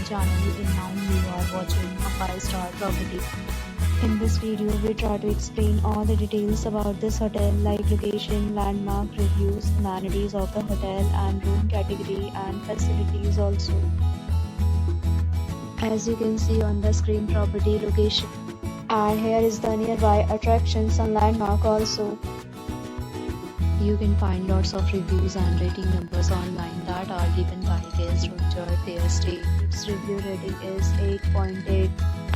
channel, and now you are watching a 5-star property. In this video, we try to explain all the details about this hotel like location, landmark, reviews, amenities of the hotel and room category and facilities also. As you can see on the screen, property location. And here is the nearby attractions and landmark also. You can find lots of reviews and rating numbers online that are given by guests who enjoyed their stay. Its review rating is 8.8,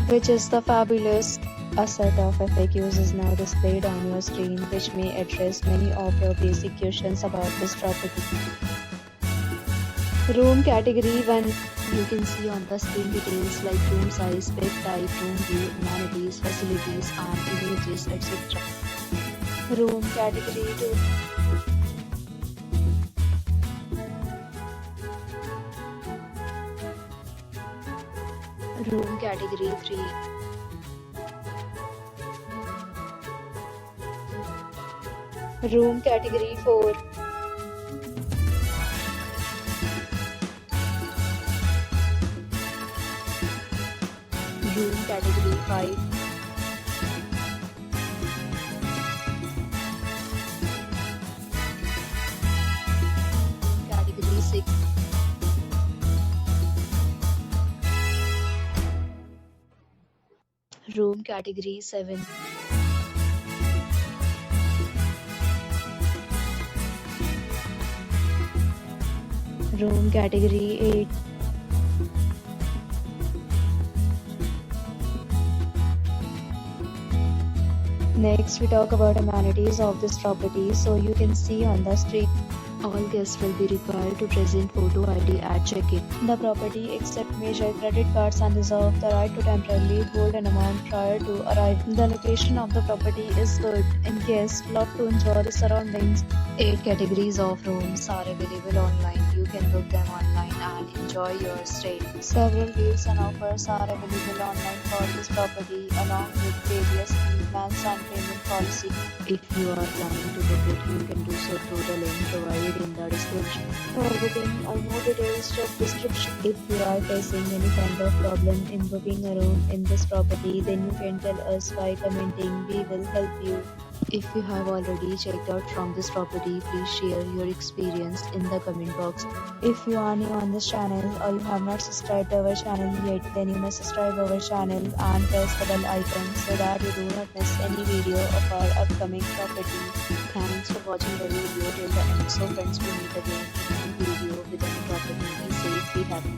which is the fabulous. A set of FAQs is now displayed on your screen, which may address many of your basic questions about this property. Room category 1. You can see on the screen details like room size, bed type, room view, amenities, facilities, and images, etc. Room category 2. Room category 3. Room category 4. Room category 5. Category 6. Room category 7. Room category 8. Next, we talk about amenities of this property. So you can see on the screen, all guests will be required to present photo ID at check-in. The property accepts major credit cards and reserves the right to temporarily hold an amount prior to arrival. The location of the property is good and guests love to enjoy the surroundings. 8 categories of rooms are available online. You can book them online and enjoy your stay. Several deals and offers are available online for this property along with various plans and payment policy. If you are planning to book it, you can do so through the link provided in the description. For booking or more details, check description. If you are facing any kind of problem in booking a room in this property, then you can tell us by commenting. We will help you. If you have already checked out from this property, please share your experience in the comment box. If you are new on this channel or you have not subscribed to our channel yet, then you must subscribe our channel and press the bell icon so that you do not miss any video of our upcoming property. Thanks for watching the video till the end. So friends, we meet again in a new video with a new property. Be safe, be happy.